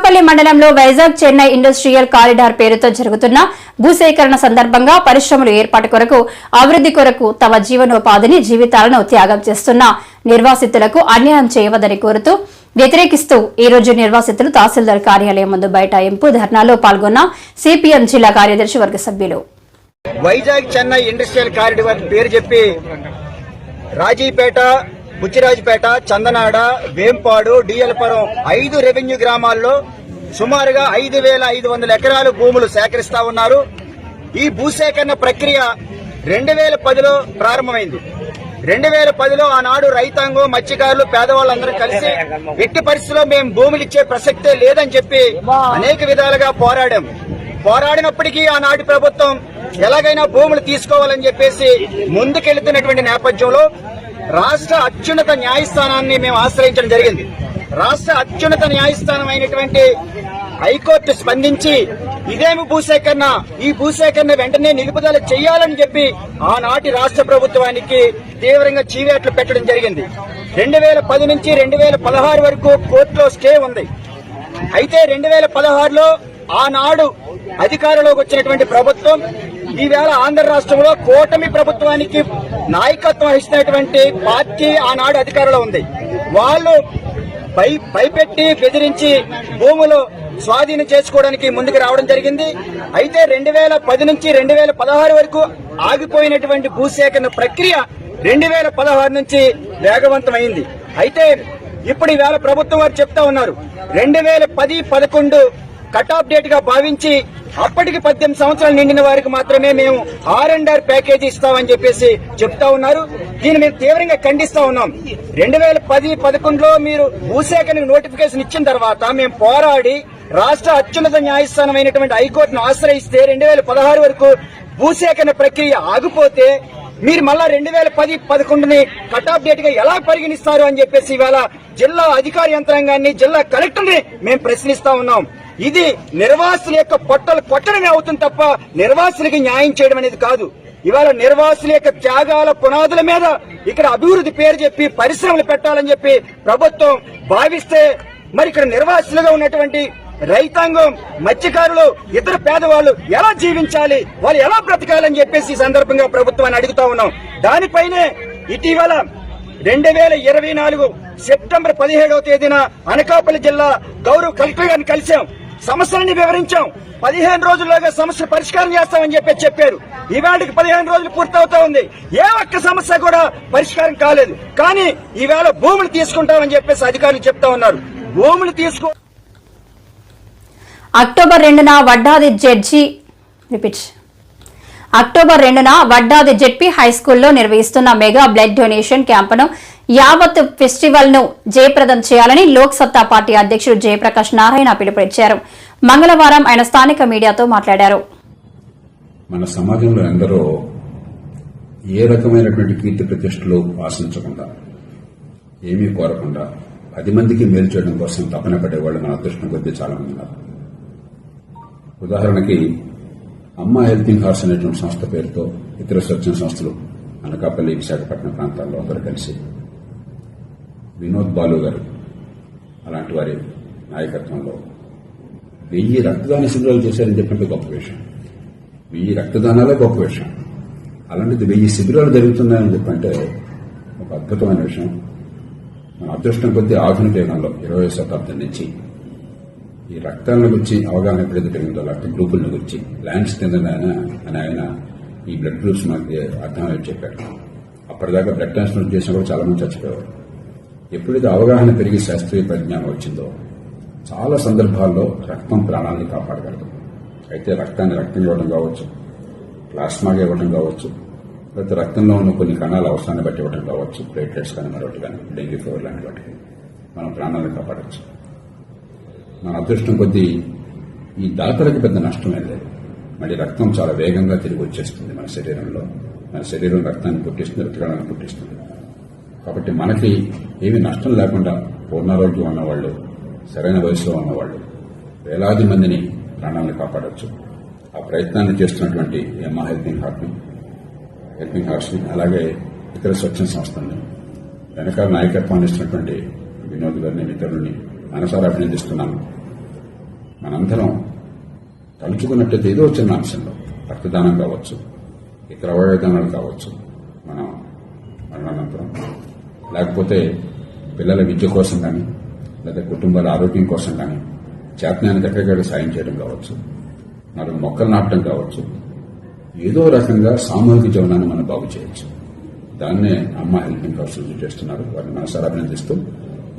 అనకాపల్లి మండలంలో Vizag Chennai industrial corridor పేరుతో జరుగుతున్న భూసేకరణ సందర్భంగా పరిశ్రమల ఏర్పాటు కొరకు అభివృద్ది కొరకు తమ జీవనోపాధిని జీవితాలను త్యాగం చేస్తున్న నిర్వాసితులకు అన్యాయం చేయవద్దని కోరుతూ వ్యతిరేకిస్తూ ఈ రోజు నిర్వాసితులు తహసీల్దార్ కార్యాలయం ముందు బైఠాయింపు ధర్నాలో పాల్గొన్న సిపిఎం జిల్లా కార్యదర్శి వర్గ సభ్యులు. వైజాగ్ చెన్నై ఇండస్ట్రియల్ కారిడార్ పేరు చెప్పి రాజీపేట, బుచ్చిరాజుపేట, చందనాడ, వేంపాడు, డిఎల్పురం 5 రెవెన్యూ గ్రామాల్లో సుమారుగా 5,500 ఎకరాలు భూములు సేకరిస్తా ఉన్నారు. ఈ భూసేకరణ ప్రక్రియ 2010లో ప్రారంభమైంది. 2010లో ఆనాడు రైతాంగం, మత్స్యకారులు, పేదవాళ్ళందరూ కలిసి ఎట్టి పరిస్థితుల్లో మేము భూములు ఇచ్చే ప్రసక్తే లేదని చెప్పి అనేక విధాలుగా పోరాడినప్పటికీ ఆనాటి ప్రభుత్వం ఎలాగైనా భూములు తీసుకోవాలని చెప్పేసి ముందుకెళ్తున్నటువంటి నేపథ్యంలో రాష్ట్ర అత్యున్నత న్యాయస్థానాన్ని మేము ఆశ్రయించడం జరిగింది. రాష్ట్ర అత్యున్నత న్యాయస్థానం అయినటువంటి హైకోర్టు స్పందించి ఇదేమి భూసేకరణ, ఈ భూసేకరణ వెంటనే నిలుపుదల చేయాలని చెప్పి ఆనాటి రాష్ట్ర ప్రభుత్వానికి తీవ్రంగా చీవేట్లు పెట్టడం జరిగింది. 2010 నుంచి 2016 వరకు కోర్టులో స్టే ఉంది. అయితే 2016లో ఆనాడు అధికారంలోకి వచ్చినటువంటి ప్రభుత్వం ఈవేళ ఆంధ్ర రాష్ట్రంలో కూటమి ప్రభుత్వానికి నాయకత్వం వహిస్తున్నటువంటి పార్టీ ఆనాడు అధికారంలో ఉంది. వాళ్ళు భయపెట్టి బెదిరించి భూములు స్వాధీనం చేసుకోవడానికి ముందుకు రావడం జరిగింది. అయితే 2010 నుంచి 2016 వరకు ఆగిపోయినటువంటి భూసేకరణ ప్రక్రియ 2016 నుంచి వేగవంతమైంది. అయితే ఇప్పుడు ఈవేళ ప్రభుత్వం వారు చెప్తా ఉన్నారు 2010-11 కట్ ఆఫ్ డేట్ గా భావించి అప్పటికి 18 సంవత్సరాలు నిండిన వారికి మాత్రమే మేము R&R ప్యాకేజీ ఇస్తామని చెప్పేసి చెప్తా ఉన్నారు. దీన్ని మేము తీవ్రంగా ఖండిస్తా ఉన్నాం. 2010-11లో మీరు భూసేకరణకు నోటిఫికేషన్ ఇచ్చిన తర్వాత మేము పోరాడి రాష్ట్ర అత్యున్నత న్యాయస్థానం అయినటువంటి హైకోర్టును ఆశ్రయిస్తే 2016 వరకు భూసేకరణ ప్రక్రియ ఆగిపోతే మీరు మళ్ళా 2010-11ని కట్ ఆఫ్ డేట్ గా ఎలా పరిగణిస్తారు అని చెప్పేసి ఇవాళ జిల్లా అధికార యంత్రాంగాన్ని, జిల్లా కలెక్టర్ని మేము ప్రశ్నిస్తా ఉన్నాం. ఇది నిర్వాసుల యొక్క పొట్టలు కొట్టడమే అవుతుంది తప్ప నిర్వాసులకి న్యాయం చేయడం అనేది కాదు. ఇవాళ నిర్వాసుల యొక్క త్యాగాల పునాదుల మీద ఇక్కడ అభివృద్ధి పేరు చెప్పి పరిశ్రమలు పెట్టాలని చెప్పి ప్రభుత్వం భావిస్తే మరి ఇక్కడ నిర్వాసులుగా ఉన్నటువంటి రైతాంగం, మత్స్యకారులు, ఇతర పేదవాళ్లు ఎలా జీవించాలి, వాళ్ళు ఎలా బ్రతకాలని చెప్పేసి ఈ సందర్భంగా ప్రభుత్వాన్ని అడుగుతా ఉన్నాం. దానిపైనే ఇటీవల 2024 సెప్టెంబర్ 17వ తేదీన అనకాపల్లి జిల్లా గౌరవ కలెక్టర్ గారిని కలిశాం. సమస్యలని వివరించాం. 15 రోజుల్లోగా సమస్య పరిష్కారం చేస్తామని చెప్పారు. ఈవేళకి 15 రోజులు పూర్తవుతా ఉంది. ఏ ఒక్క సమస్య కూడా పరిష్కారం కాలేదు. కానీ ఈవేళ భూములు తీసుకుంటామని చెప్పేసి అధికారులు చెప్తా ఉన్నారు. భూములు అక్టోబర్ 2న వడ్డాది జెడ్పీ హైస్కూల్లో నిర్వహిస్తున్న మెగా బ్లడ్ డొనేషన్ క్యాంపును యావత్ ఫెస్టివల్ ను జయప్రదం చేయాలని లోక్ సత్తా పార్టీ అధ్యక్షుడు జయప్రకాష్ నారాయణ పిలుపునిచ్చారు. మంగళవారం ఆయన స్థానిక మీడియాతో మాట్లాడారు. మన సమాజంలో ఎందరో ఏ రకమైనటువంటి కీర్తి ప్రతిష్టలు ఆశించకుండా, ఏమీ కోరకుండా 10 మందికి మేలు చేయడం కోసం తపన పడేవాళ్ళు మన అదృష్టం కొద్దీ చాలా మంది ఉన్నారు. ఉదాహరణకి అమ్మ హెల్పింగ్ హార్ట్స్ అనేటువంటి సంస్థ పేరుతో ఇతర స్వచ్ఛంద సంస్థలు అనకాపల్లి, విశాఖపట్నం ప్రాంతాల్లో అందరూ కలిసి వినోద్ బాలు గారు అలాంటి వారి నాయకత్వంలో 1000 రక్తదాన శిబిరాలు చేశారని చెప్పినట్టు గొప్ప విషయం. 1000 రక్తదానాలే గొప్ప విషయం. అలాంటిది 1000 శిబిరాలు జరుగుతున్నాయని చెప్పంటే ఒక అద్భుతమైన విషయం. మన అదృష్టం కొద్దీ ఆధునిక యుగంలో 20వ శతాబ్దం నుంచి ఈ రక్తాలను గురించి అవగాహన ఎప్పుడైతే పెరిగిందో, రక్త గ్రూపులను గురించి ల్యాండ్స్ కింద అని ఆయన ఈ బ్లడ్ గ్రూప్స్ మనకి అర్థమయ్యేది చెప్పారు. అప్పటిదాకా బ్లడ్ ట్రాన్స్ప్లాంట్ చేసినా కూడా చాలా మంది చచ్చిపోయేవారు. ఎప్పుడైతే అవగాహన పెరిగి శాస్త్రీయ పరిజ్ఞానం వచ్చిందో చాలా సందర్భాల్లో రక్తం ప్రాణాలను కాపాడగలదు. అయితే రక్తం ఇవ్వడం కావచ్చు, ప్లాస్మాగా ఇవ్వడం కావచ్చు, లేకపోతే రక్తంలో ఉన్న కొన్ని కణాల అవసరాన్ని బట్టి ఇవ్వడం కావచ్చు, ప్లేట్లెట్స్ కానీ మరొకటి కానీ, డెంగ్యూ ఫీవర్ లాంటి వాటికి మనం ప్రాణాలను కాపాడవచ్చు. మన అదృష్టం కొద్దీ ఈ దాతలకు పెద్ద నష్టమే లేదు. మళ్ళీ రక్తం చాలా వేగంగా తిరిగి వచ్చేస్తుంది మన శరీరంలో. మన శరీరం రక్తాన్ని పుట్టిస్తుంది, రక్తకణాన్ని పుట్టిస్తుంది. కాబట్టి మనకి ఏమీ నష్టం లేకుండా పూర్ణారోగ్యం ఉన్నవాళ్లు, సరైన వయసులో ఉన్నవాళ్లు వేలాది మందిని ప్రాణాలను కాపాడవచ్చు. ఆ ప్రయత్నాన్ని చేస్తున్నటువంటి అమ్మ హెల్పింగ్ హార్ట్స్ని అలాగే ఇతర స్వచ్ఛంద సంస్థల్ని వెనకాల నాయకత్వాన్ని ఇస్తున్నటువంటి వినోద్ గారిని, ఇతరులని మనసారా అభినందిస్తున్నాను. మనందరం తలుచుకున్నట్టయితే ఏదో చిన్న అంశంలో రక్తదానం కావచ్చు, ఇతర అవయవదానాలు కావచ్చు, మనం మరణానంతరం, లేకపోతే పిల్లల విద్య కోసం కానీ, లేదా కుటుంబాల ఆరోగ్యం కోసం కానీ చేతనానికి ఎక్కడికక్కడ సాయం చేయడం కావచ్చు, మరి మొక్కలు నాటడం కావచ్చు, ఏదో రకంగా సామూహిక జీవనాన్ని మనం బాగు చేయొచ్చు. దాన్నే అమ్మ హెల్పింగ్ హౌస్ చేస్తున్నారు. వారిని మనసారా అభినందిస్తూ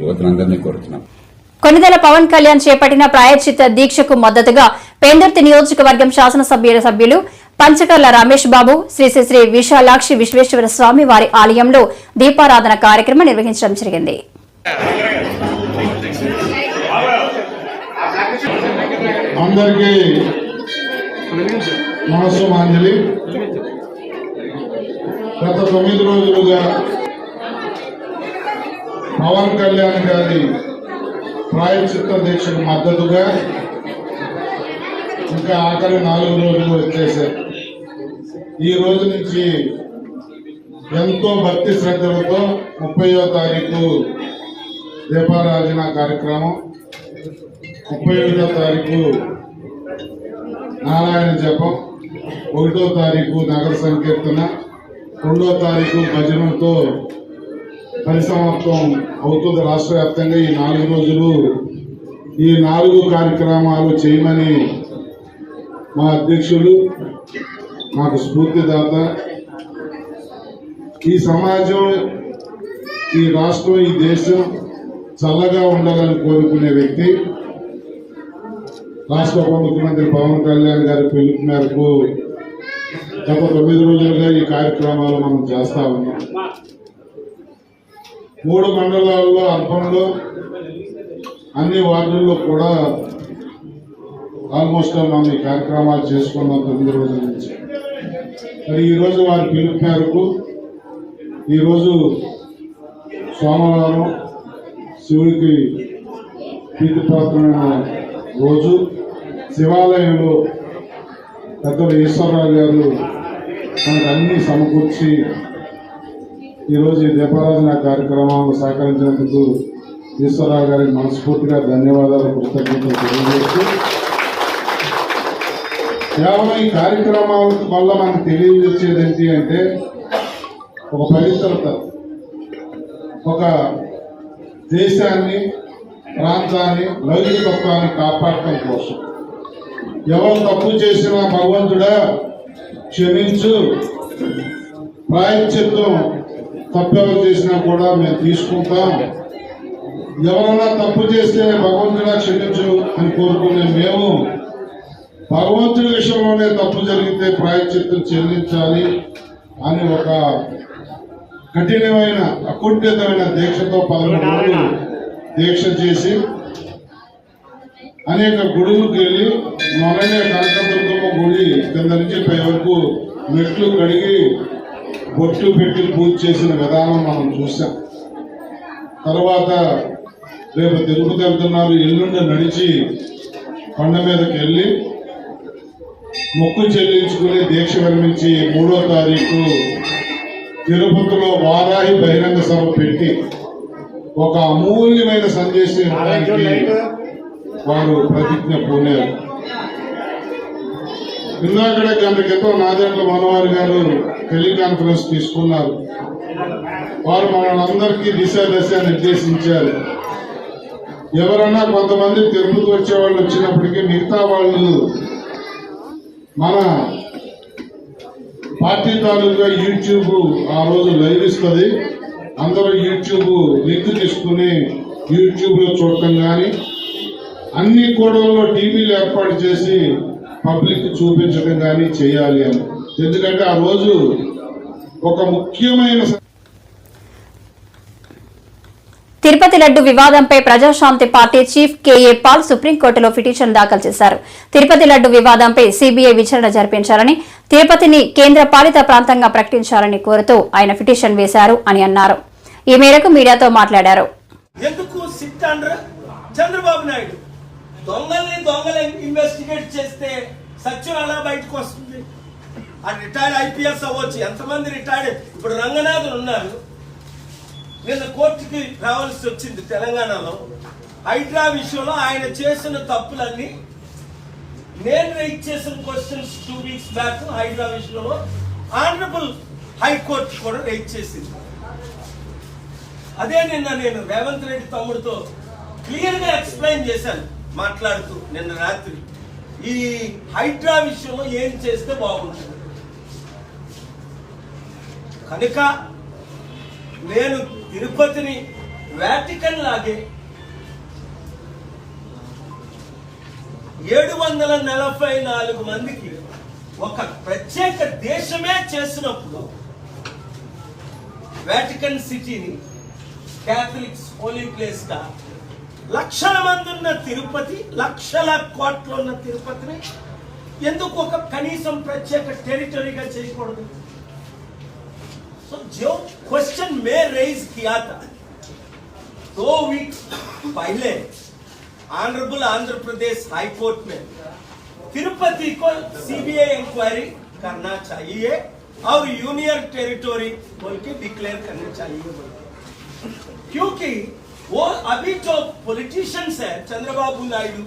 యువతులందరినీ కోరుతున్నాం. కొన్నిదెల పవన్ కళ్యాణ్ చేపట్టిన ప్రాయశ్చిత్త దీక్షకు మద్దతుగా పెందుర్తి నియోజకవర్గం శాసనసభ్యులు పంచకర్ల రమేష్ బాబు శ్రీ శ్రీ శ్రీ విశాలాక్షి విశ్వేశ్వర స్వామి వారి ఆలయంలో దీపారాధన కార్యక్రమం నిర్వహించడం జరిగింది. అందరికీ నమస్సుమాంజలి. గత 9 రోజులుగా పవన్ కళ్యాణ్ గారి ప్రాయశ్చిత్త దీక్షకు మద్దతుగా ఇంకా ఆఖరి 4 రోజులు వచ్చేసాయి. ఈ రోజు నుంచి ఎంతో భక్తి శ్రద్ధలతో 30వ తారీఖు దీపారాధన కార్యక్రమం, 31వ తారీఖు నారాయణ జపం, 1వ తారీఖు నగర సంకీర్తన, 2వ తారీఖు భజనతో పరిసమాప్తం అవుతుంది. రాష్ట్ర వ్యాప్తంగా ఈ 4 రోజులు ఈ 4 కార్యక్రమాలు చేయమని మా అధ్యక్షులు, మాకు స్ఫూర్తిదాత, ఈ సమాజం, ఈ రాష్ట్రం, ఈ దేశం చల్లగా ఉండాలని కోరుకునే వ్యక్తి రాష్ట్ర ఉప ముఖ్యమంత్రి పవన్ కళ్యాణ్ గారి పిలుపు మేరకు గత 9 రోజులుగా ఈ కార్యక్రమాలు మనం చేస్తా ఉన్నాం. 3 మండలాల్లో, అర్బన్లో, అన్ని వార్డుల్లో కూడా ఆల్మోస్ట్ మనం ఈ కార్యక్రమాలు చేసుకున్నాం 9 రోజుల నుంచి. మరి ఈరోజు వారి పిలుపు మేరకు ఈరోజు సోమవారం శివుడికి ప్రీతిపాత్రమైన రోజు శివాలయంలో పెద్దలు ఈశ్వరరావు గారు మనకు అన్ని సమకూర్చి ఈరోజు ఈ దీపారాధన కార్యక్రమాలను సహకరించినందుకు ఈశ్వరరావు గారికి మనస్ఫూర్తిగా ధన్యవాదాలు, కృతజ్ఞతలు తెలియజేస్తూ, కేవలం ఈ కార్యక్రమాల వల్ల మనకు తెలియజేసేది ఏంటి అంటే ఒక పవిత్రత, ఒక దేశాన్ని, ప్రాంతాన్ని, లౌకికత్వాన్ని కాపాడటం కోసం. ఎవరు తప్పు చేసినా భగవంతుడా క్షమించు, ప్రాయశ్చిత్తం తప్పెవరు చేసినా కూడా మేము తీసుకుంటాం, ఎవరైనా తప్పు చేస్తే భగవంతుడా క్షమించు అని కోరుకునే మేము భగవంతుడి విషయంలోనే తప్పు జరిగితే ప్రాయశ్చిత్తం చెల్లించాలి అని ఒక కఠినమైన, అకుంఠితమైన దీక్షతో 11 రోజులు దీక్ష చేసి అనేక గుడులకు వెళ్ళి మొన్ననే కనకదుర్గమ్మ గుడి కింద నుంచి పై వరకు మెట్లు కడిగి బొట్లు పెట్టి పూజ చేసిన విధానం మనం చూసాం. తర్వాత రేపు తిరుపతి వెళ్తున్నారు, ఎల్లుండి నడిచి కొండ మీదకి వెళ్ళి మొక్కు చెల్లించుకుని దీక్ష విరమించి 3వ తారీఖు తిరుపతిలో వారాహి బహిరంగ సభ పెట్టి ఒక అమూల్యమైన సందేశం ఇవ్వడానికి వారు ప్రతిజ్ఞ పూనారు. ఇందాకడే గంట క్రితం నాదెండ్ల మనోహర్ గారు టెలికాన్ఫరెన్స్ తీసుకున్నారు. వారు మనందరికీ దిశ నిర్దేశించారు. ఎవరన్నా కొంతమంది తిరుపతి వచ్చే వాళ్ళు వచ్చినప్పటికీ మిగతా వాళ్ళు మన పార్టీ తాలూకా యూట్యూబ్ ఆ రోజు లైవ్ ఇస్తుంది. అందరూ యూట్యూబ్ లింక్ తీసుకుని యూట్యూబ్ లో చూడటం కానీ, అన్ని కూడల్లో టీవీలు ఏర్పాటు చేసి పబ్లిక్ చూపించడం కానీ చేయాలి అని. ఎందుకంటే ఆ రోజు ఒక ముఖ్యమైన తిరుపతి లడ్డు వివాదంపై Prajashanti party chief K A Paul సుప్రీంకోర్టులో పిటిషన్ దాఖలు చేశారు. తిరుపతి లడ్డు వివాదంపై సీబీఐ విచారణ జరిపించాలని, తిరుపతిని కేంద్ర పాలిత ప్రాంతంగా ప్రకటించాలని కోరుతూ ఆయన పిటిషన్ వేశారు అని అన్నారు. ఈ మేరకు మీడియాతో మాట్లాడారు. ఎందుకు సిట్ అండర్ చంద్రబాబు నాయుడు దొంగల్ని ఇన్వెస్టిగేట్ చేస్తే సత్యం అలా బయటకు వస్తుంది. ఆ రిటైర్డ్ ఐపీఎస్ అవ్వచ్చు, ఎంతమంది రిటైర్డ్, ఇప్పుడు రంగనాథన్ ఉన్నారు, నిన్న కోర్టుకి రావాల్సి వచ్చింది తెలంగాణలో. హైడ్రా విషయంలో ఆయన చేసిన తప్పులన్నీ నేను రైట్ చేసిన క్వశ్చన్స్ 2 weeks బ్యాక్ హైడ్రా విషయంలో ఆనరబుల్ హైకోర్టు కూడా రైట్ చేసింది. అదే నిన్న నేను రేవంత్ రెడ్డి తమ్ముడితో క్లియర్ గా ఎక్స్ప్లెయిన్ చేశాను మాట్లాడుతూ నిన్న రాత్రి ఈ హైడ్రా విషయంలో ఏం చేస్తే బాగుంటుంది. కనుక నేను తిరుపతిని వాటికన్ లాగే 744 మందికి ఒక ప్రత్యేక దేశమే చేసినప్పుడు వాటికన్ సిటీని క్యాథలిక్స్ హోలీ ప్లేస్ గా లక్షల మంది ఉన్న తిరుపతి, లక్షల కోట్ల ఉన్న తిరుపతిని ఎందుకు ఒక కనీసం ప్రత్యేక టెరిటరీగా చేయకూడదు? సో जो क्वेश्चन मैं रेज किया था 2 weeks पहले honourable Andhra Pradesh high court में तिरुपति को सीबीआई इंक्वायरी करना चाहिए और यूनियन टेरिटरी बोल के डिक्लेयर करना चाहिए, क्योंकि वो अभी जो पॉलिटिशियंस है चंद्रबाबू नायडू,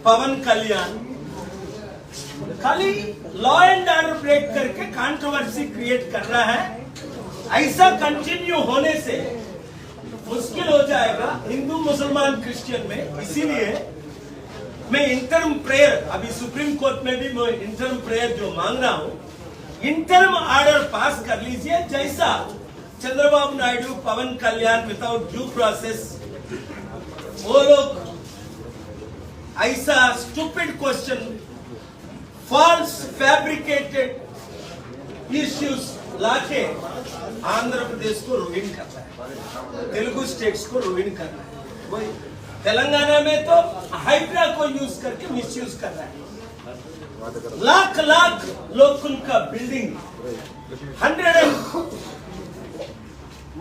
पवन कल्याण, खाली लॉ एंड ऑर्डर ब्रेक करके कंट्रोवर्सी क्रिएट कर रहा है. ऐसा कंटिन्यू होने से मुश्किल हो जाएगा हिंदू मुसलमान क्रिश्चियन में. इसीलिए मैं इंटर्म प्रेयर, अभी सुप्रीम कोर्ट में भी मैं इंटर्म प्रेयर जो मांग रहा हूं, इंटर्म ऑर्डर पास कर लीजिए. जैसा Chandrababu Naidu, Pawan Kalyan without due process वो लोग ऐसा stupid question, false fabricated issues लाके आंध्र प्रदेश को रुइन करना है, तेलुगु स्टेट्स को रुइन करना है. वही तेलंगाना में तो हाइड्रा को यूज करके मिसयूज कर रहा है. लाख लाख लोकल का building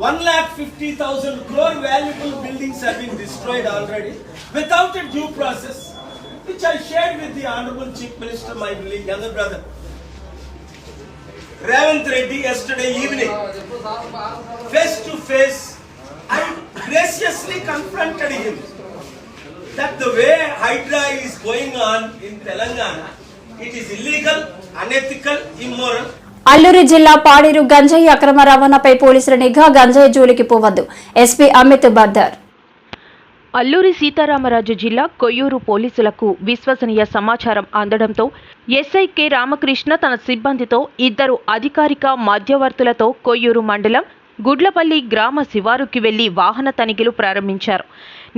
1,50,000 crore valuable buildings have been destroyed already without a due process, which I shared with the Honorable Chief Minister, my younger brother Ravant Reddy, yesterday evening. Face to face, I graciously confronted him that the way Hydra is going on in Telangana, it is illegal, unethical, immoral. Alluri జిల్లా పాడేరు గంజాయి అక్రమ రవాణాపై పోలీసుల నిఘా, గంజాయి జోలికి పోవద్దు, SP Amit Bardar. Alluri Sitaramaraju జిల్లా కొయ్యూరు పోలీసులకు విశ్వసనీయ సమాచారం అందడంతో ఎస్ఐ కె రామకృష్ణ తన సిబ్బందితో 2 అధికారిక మధ్యవర్తులతో కొయ్యూరు మండలం గుడ్లపల్లి గ్రామ శివారుకి వెళ్లి వాహన తనిఖీలు ప్రారంభించారు.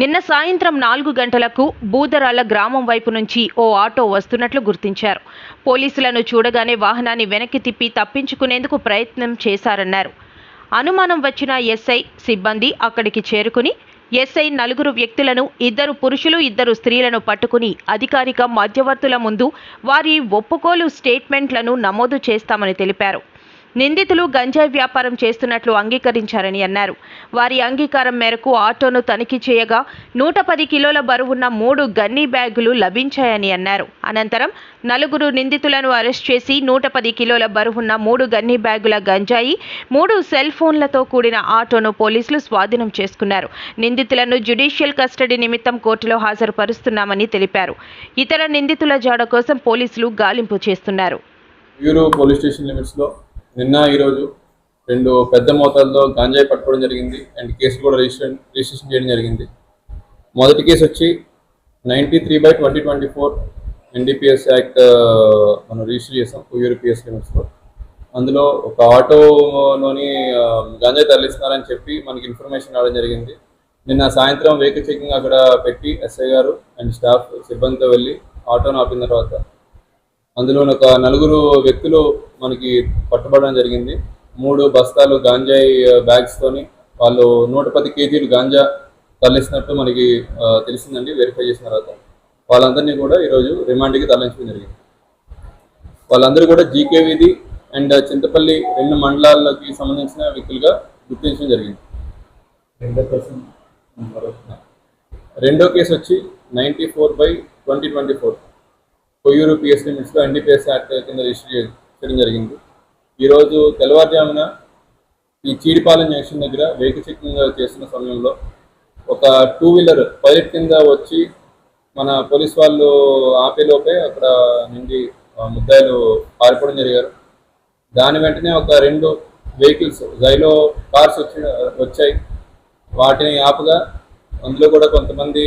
నిన్న సాయంత్రం 4 గంటలకు బూదరాల గ్రామం వైపు నుంచి ఓ ఆటో వస్తున్నట్లు గుర్తించారు. పోలీసులను చూడగానే వాహనాన్ని వెనక్కి తిప్పి తప్పించుకునేందుకు ప్రయత్నం చేశారన్నారు. అనుమానం వచ్చిన ఎస్ఐ సిబ్బంది అక్కడికి చేరుకుని ఎస్ఐ 4 వ్యక్తులను, 2 పురుషులు 2 స్త్రీలను పట్టుకుని అధికారిక మధ్యవర్తుల ముందు వారి ఒప్పుకోలు స్టేట్మెంట్లను నమోదు చేస్తామని తెలిపారు. నిందితులు గంజాయి వ్యాపారం చేస్తున్నట్లు అంగీకరించారని అన్నారు. వారి అంగీకారం మేరకు ఆటోను తనిఖీ చేయగా 110 కిలోల బరువున్న 3 గన్నీ బ్యాగులు లభించాయని అన్నారు. అనంతరం 4 నిందితులను అరెస్ట్ చేసి 110 కిలోల బరువున్న 3 గన్నీ బ్యాగుల గంజాయి, 3 సెల్ ఫోన్లతో కూడిన ఆటోను పోలీసులు స్వాధీనం చేసుకున్నారు. నిందితులను జ్యుడిషియల్ కస్టడీ నిమిత్తం కోర్టులో హాజరుపరుస్తున్నామని తెలిపారు. ఇతర నిందితుల జాడ కోసం పోలీసులు గాలింపు చేస్తున్నారు. పోలీస్ స్టేషన్ లిమిట్స్ లో నిన్న ఈరోజు 2 పెద్ద మోతాదులో గాంజాయి పట్టుకోవడం జరిగింది అండ్ కేసు కూడా రిజిస్ట్రేషన్ చేయడం జరిగింది. మొదటి కేసు వచ్చి 93/2024 NDPS యాక్ట్ మనం రిజిస్టర్ చేసాం కొయ్యూరు PS లిమిట్స్లో. అందులో ఒక ఆటోలోని గాంజాయి తరలిస్తున్నారని చెప్పి మనకి ఇన్ఫర్మేషన్ రావడం జరిగింది. నిన్న సాయంత్రం వెహికల్ చెకింగ్ అక్కడ పెట్టి ఎస్ఐ గారు అండ్ స్టాఫ్ సిబ్బందితో వెళ్ళి ఆటోను ఆపిన తర్వాత అందులో ఒక 4 వ్యక్తులు మనకి పట్టుబడడం జరిగింది. 3 బస్తాలు గాంజాయి బ్యాగ్స్తోని వాళ్ళు 110 కేజీలు గాంజా తరలిస్తున్నట్టు మనకి తెలిసిందండి. వెరిఫై చేసిన తర్వాత వాళ్ళందరినీ కూడా ఈరోజు రిమాండ్కి తరలించడం జరిగింది. వాళ్ళందరూ కూడా జీకే వీధి అండ్ చింతపల్లి 2 మండలాలకి సంబంధించిన వ్యక్తులుగా గుర్తించడం జరిగింది. రెండో కేసు వచ్చి 94/2024 కొయ్యూరు PS లిమిట్స్లో NDPS యాక్ట్ కింద రిజిస్టర్ చేయడం జరిగింది. ఈరోజు తెల్లవారుజామున ఈ చీడిపాలెం జంక్షన్ దగ్గర వెహికల్ చెకింగ్ చేస్తున్న సమయంలో ఒక 2 వీలర్ పైలట్ కింద వచ్చి మన పోలీస్ వాళ్ళు ఆపేలోపే అక్కడ నుండి ముద్దాయిలు పారిపోవడం జరిగారు. దాని వెంటనే ఒక 2 వెహికల్స్ జైలో కార్స్ వచ్చాయి. వాటిని ఆపుగా అందులో కూడా కొంతమంది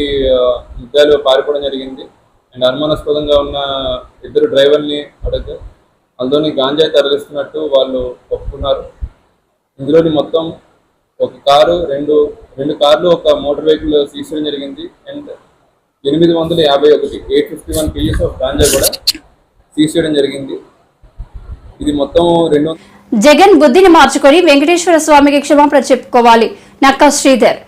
ముద్దాయిలు పారిపోవడం జరిగింది. అండ్ అనుమానాస్పదంగా ఉన్న 2 డ్రైవర్ని అడగ అందులోని గాంజాయి తరలిస్తున్నట్టు వాళ్ళు ఒప్పుకున్నారు. ఇందులోని మొత్తం ఒక కారు, రెండు కార్లు, ఒక మోటార్ వెహికల్ సీజ్ చేయడం జరిగింది. అండ్ 851 కేజీస్ ఆఫ్ గాంజా కూడా సీజ్ చేయడం జరిగింది. ఇది మొత్తం 200. జగన్ బుద్ధిని మార్చుకొని వెంకటేశ్వర స్వామికి క్షమాపణ చెప్పుకోవాలి. నక్కా శ్రీధర్.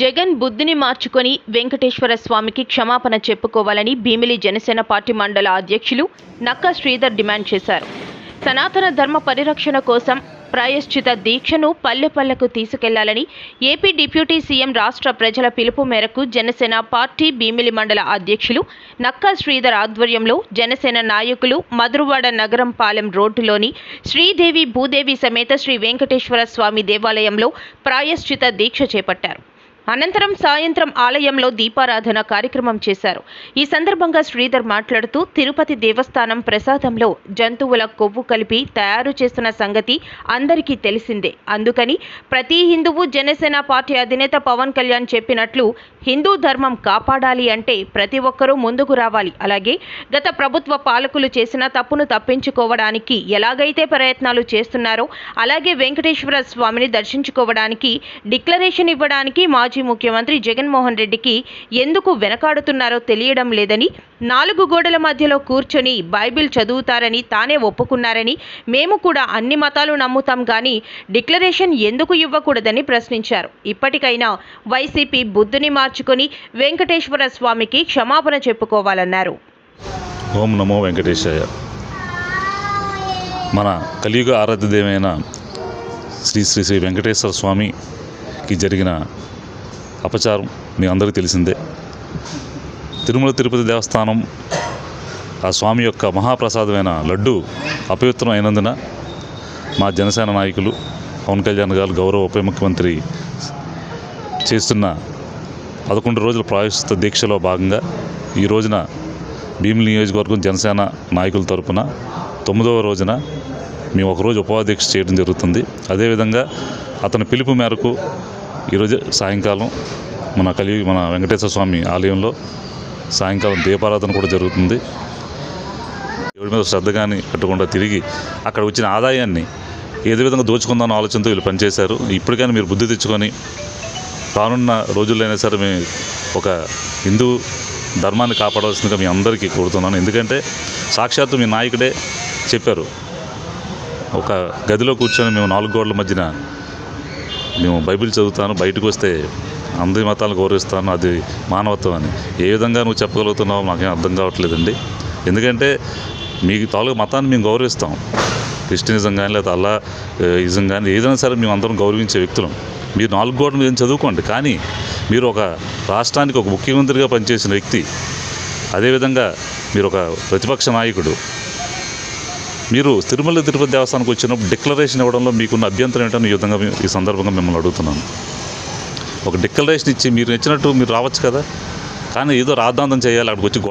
జగన్ బుద్ధిని మార్చుకొని వెంకటేశ్వర స్వామికి క్షమాపణ చెప్పుకోవాలని భీమిలి జనసేన పార్టీ మండల అధ్యక్షులు నక్కా శ్రీధర్ డిమాండ్ చేశారు. సనాతన ధర్మ పరిరక్షణ కోసం ప్రాయశ్చిత దీక్షను పల్లెపల్లెకు తీసుకెళ్లాలని ఏపీ డిప్యూటీ సీఎం రాష్ట్ర ప్రజల పిలుపు మేరకు జనసేన పార్టీ భీమిలి మండల అధ్యక్షులు నక్కా శ్రీధర్ ఆధ్వర్యంలో జనసేన నాయకులు మధురవాడ నగరం పాలెం రోడ్డులోని శ్రీదేవి భూదేవి సమేత శ్రీ వెంకటేశ్వర స్వామి దేవాలయంలో ప్రాయశ్చిత దీక్ష చేపట్టారు. అనంతరం సాయంత్రం ఆలయంలో దీపారాధన కార్యక్రమం చేశారు. ఈ సందర్భంగా శ్రీధర్ మాట్లాడుతూ తిరుపతి దేవస్థానం ప్రసాదంలో జంతువుల కొవ్వు కలిపి తయారు చేస్తున్న సంగతి అందరికీ తెలిసిందే. అందుకని ప్రతి హిందువు జనసేన పార్టీ అధినేత పవన్ కళ్యాణ్ చెప్పినట్లు హిందూ ధర్మం కాపాడాలి అంటే ప్రతి ఒక్కరూ ముందుకు రావాలి. అలాగే గత ప్రభుత్వ పాలకులు చేసిన తప్పును తప్పించుకోవడానికి ఎలాగైతే ప్రయత్నాలు చేస్తున్నారో అలాగే వెంకటేశ్వర స్వామిని దర్శించుకోవడానికి డిక్లరేషన్ ఇవ్వడానికి మాజీ ముఖ్యమంత్రి జగన్మోహన్ రెడ్డికి ఎందుకు వెనకాడుతున్నారో తెలియడం లేదని, 4 గోడల మధ్యలో కూర్చొని బైబిల్ చదువుతారని తానే ఒప్పుకున్నారని, మేము కూడా అన్ని మతాలు నమ్ముతాం కానీ డిక్లరేషన్ ఎందుకు ఇవ్వకూడదని ప్రశ్నించారు. ఇప్పటికైనా వైసీపీ బుద్ధిని మార్చుకొని వెంకటేశ్వర స్వామికి క్షమాపణ చెప్పుకోవాలన్నారు. ఓం నమో వెంకటేశాయ. మన కలియుగ ఆరాధ్యదేవైన శ్రీ శ్రీ శ్రీ వెంకటేశ్వర స్వామికి జరిగిన అపచారం మీ అందరికీ తెలిసిందే. తిరుమల తిరుపతి దేవస్థానం ఆ స్వామి యొక్క మహాప్రసాదమైన లడ్డు అపవిత్రం అయినందున మా జనసేన నాయకులు పవన్ కళ్యాణ్ గారు గౌరవ ఉప ముఖ్యమంత్రి చేస్తున్న 11 రోజుల ప్రాయశ్చిత దీక్షలో భాగంగా ఈ రోజున భీమిలి నియోజకవర్గం జనసేన నాయకుల తరపున 9వ రోజున మేము ఒకరోజు ఉపవాస దీక్ష చేయడం జరుగుతుంది. అదేవిధంగా అతని పిలుపు మేరకు ఈరోజు సాయంకాలం మన వెంకటేశ్వర స్వామి ఆలయంలో సాయంకాలం దీపారాధన కూడా జరుగుతుంది. ఎవరి మీద శ్రద్ధ కానీ పెట్టకుండా తిరిగి అక్కడ వచ్చిన ఆదాయాన్ని ఏదో విధంగా దోచుకుందామన్న ఆలోచనతో వీళ్ళు పనిచేశారు. ఇప్పటికైనా మీరు బుద్ధి తెచ్చుకొని రానున్న రోజుల్లో సరే మీ ఒక హిందూ ధర్మాన్ని కాపాడవలసిందిగా మీ అందరికీ కోరుతున్నాను. ఎందుకంటే సాక్షాత్తు మీ నాయకుడే చెప్పారు, ఒక గదిలో కూర్చొని మేము 4 గోడల మధ్యన మేము బైబిల్ చదువుతాను, బయటకు వస్తే అందరి మతాలను గౌరవిస్తాను, అది మానవత్వం అని. ఏ విధంగా నువ్వు చెప్పగలుగుతున్నావో మాకేం అర్థం కావట్లేదండి. ఎందుకంటే మీ తాలూకు మతాన్ని మేము గౌరవిస్తాం. క్రిస్టియనిజం కానీ లేదా అల్లా ఇజం కానీ ఏదైనా సరే మేము అందరం గౌరవించే వ్యక్తులం. మీరు 4 గోడలు మీద చదువుకోండి, కానీ మీరు ఒక రాష్ట్రానికి ఒక ముఖ్యమంత్రిగా పనిచేసిన వ్యక్తి, అదేవిధంగా మీరు ఒక ప్రతిపక్ష నాయకుడు, మీరు తిరుమల తిరుపతి దేవస్థానానికి వచ్చినప్పుడు డిక్లరేషన్ ఇవ్వడంలో మీకున్న అభ్యంతరం ఏంటని ఈ విధంగా ఈ సందర్భంగా మిమ్మల్ని అడుగుతున్నాను. ఒక డిక్లరేషన్ ఇచ్చి మీరు నచ్చినట్టు మీరు రావచ్చు కదా, కానీ ఏదో రాద్ధాంతం చేయాలి, అక్కడికి వచ్చి